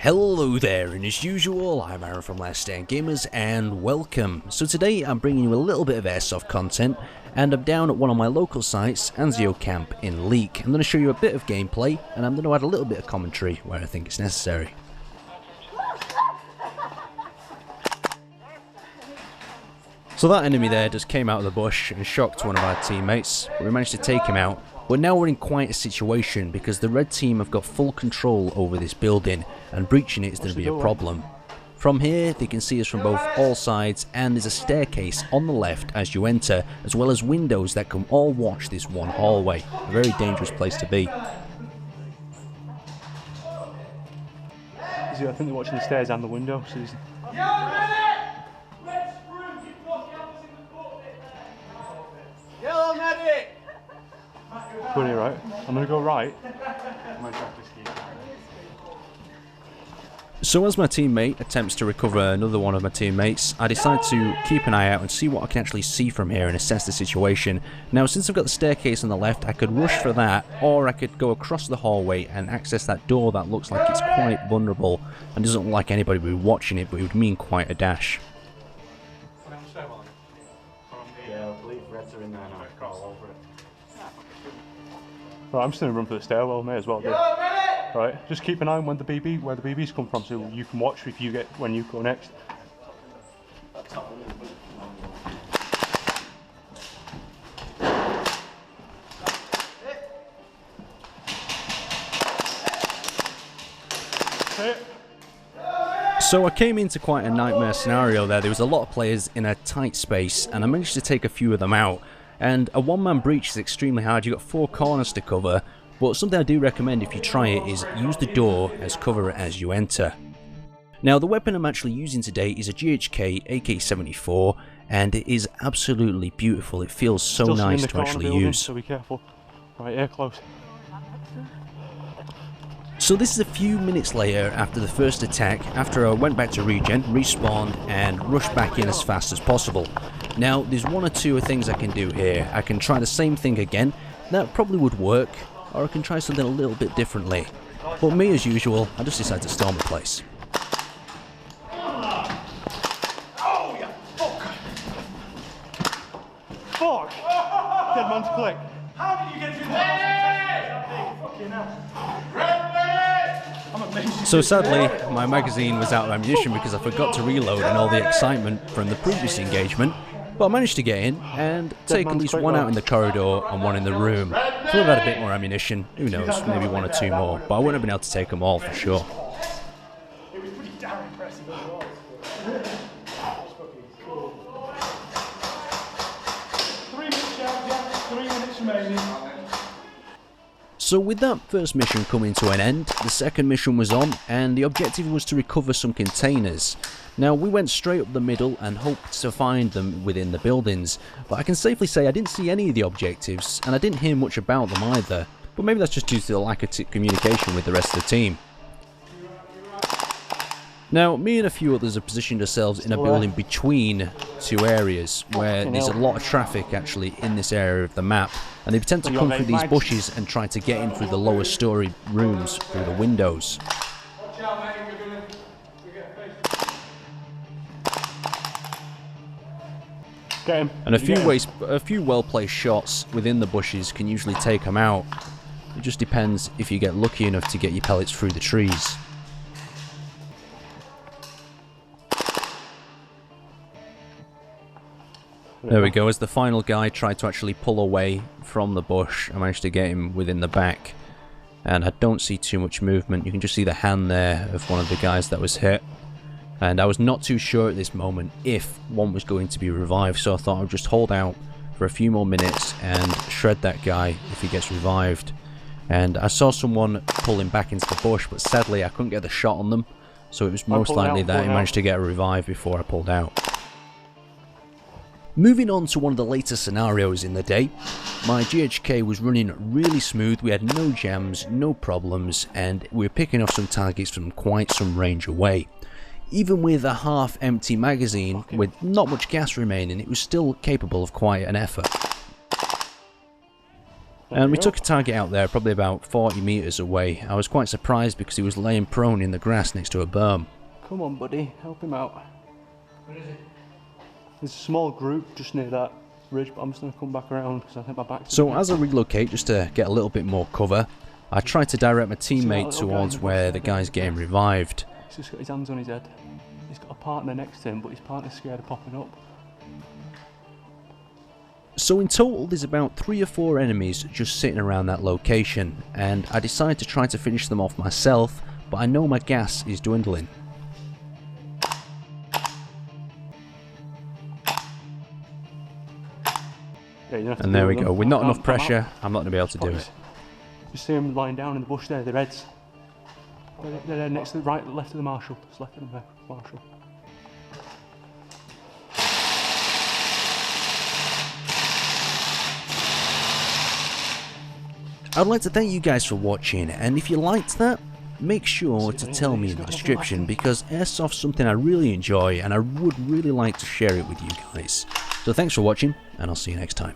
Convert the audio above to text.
Hello there, and as usual, I'm Aaron from Last Stand Gamers, and welcome. So today I'm bringing you a little bit of airsoft content, and I'm down at one of my local sites, Anzio Camp in Leek. I'm going to show you a bit of gameplay, and I'm going to add a little bit of commentary where I think it's necessary. So that enemy there just came out of the bush and shocked one of our teammates, but we managed to take him out. But now we're in quite a situation because the red team have got full control over this building, and breaching it is going to be a problem. From here they can see us from all sides, and there's a staircase on the left as you enter, as well as windows that can all watch this one hallway. A very dangerous place to be. I think they're watching the stairs and the window. So Yellow medic! go here, right? I'm gonna go right. So as my teammate attempts to recover another one of my teammates, I decide to keep an eye out and see what I can actually see from here and assess the situation. Now, since I've got the staircase on the left, I could rush for that, or I could go across the hallway and access that door that looks like it's quite vulnerable and doesn't look like anybody would be watching it, but it would mean quite a dash. Yeah, I believe reds are in there now. All over it. Right, I'm just gonna run for the stairwell, may as well do. Right, just keep an eye on where the BBs come from, so you can watch if you get when you go next. So I came into quite a nightmare scenario there. There was a lot of players in a tight space, and I managed to take a few of them out. And a one-man breach is extremely hard. You've got 4 corners to cover, but something I do recommend if you try it is use the door as cover as you enter. Now, the weapon I'm actually using today is a GHK AK74, and it is absolutely beautiful. It feels so nice to actually use. So be careful. Right, here, close. So this is a few minutes later after the first attack, after I went back to regen, respawned, and rushed back in as fast as possible. Now, there's one or two things I can do here. I can try the same thing again, that probably would work, or I can try something a little bit differently. But me, as usual, I just decided to storm the place. Oh, yeah, fuck! Dead man's click. How did you get through that? Fucking hell. So sadly, my magazine was out of ammunition because I forgot to reload in all the excitement from the previous engagement. But I managed to get in and take at least one out in the corridor and one in the room. If I would have had a bit more ammunition, who knows, maybe 1 or 2 more, but I wouldn't have been able to take them all for sure. It was pretty damn impressive as well. 3 minutes, yeah, 3 minutes remaining. So with that first mission coming to an end, the second mission was on, and the objective was to recover some containers. Now, we went straight up the middle and hoped to find them within the buildings, but I can safely say I didn't see any of the objectives, and I didn't hear much about them either, but maybe that's just due to the lack of communication with the rest of the team. Now, me and a few others have positioned ourselves in a building between 2 areas, where there's a lot of traffic actually in this area of the map, and they attempt to come through these bushes and try to get in through the lower story rooms through the windows. Get him. And a few well-placed shots within the bushes can usually take them out. It just depends if you get lucky enough to get your pellets through the trees. There we go, as the final guy tried to actually pull away from the bush, I managed to get him within the back. And I don't see too much movement. You can just see the hand there of one of the guys that was hit. And I was not too sure at this moment if one was going to be revived, so I thought I would just hold out for a few more minutes and shred that guy if he gets revived. And I saw someone pulling back into the bush, but sadly I couldn't get the shot on them, so it was most likely that he managed to get a revive before I pulled out. Moving on to one of the later scenarios in the day, my GHK was running really smooth. We had no jams, no problems, and we were picking off some targets from quite some range away. Even with a half-empty magazine, with not much gas remaining, it was still capable of quite an effort. And we took a target out there, probably about 40 metres away. I was quite surprised because he was laying prone in the grass next to a berm. Come on, buddy, help him out. Where is it? There's a small group just near that ridge, but I'm just going to come back around because I think my back's... So as I relocate, just to get a little bit more cover, I try to direct my teammate towards where the guy's getting revived. He's just got his hands on his head. He's got a partner next to him, but his partner's scared of popping up. So in total there's about 3 or 4 enemies just sitting around that location, and I decide to try to finish them off myself, but I know my gas is dwindling. Yeah, and there we go, with not enough pressure, I'm not going to be able to do it. You see them lying down in the bush there, their heads. They're there next to the right, left of the marshal, just left of the marshal. I'd like to thank you guys for watching, and if you liked that, make sure to tell me in the description, because Airsoft's something I really enjoy and I would really like to share it with you guys. So thanks for watching, and I'll see you next time.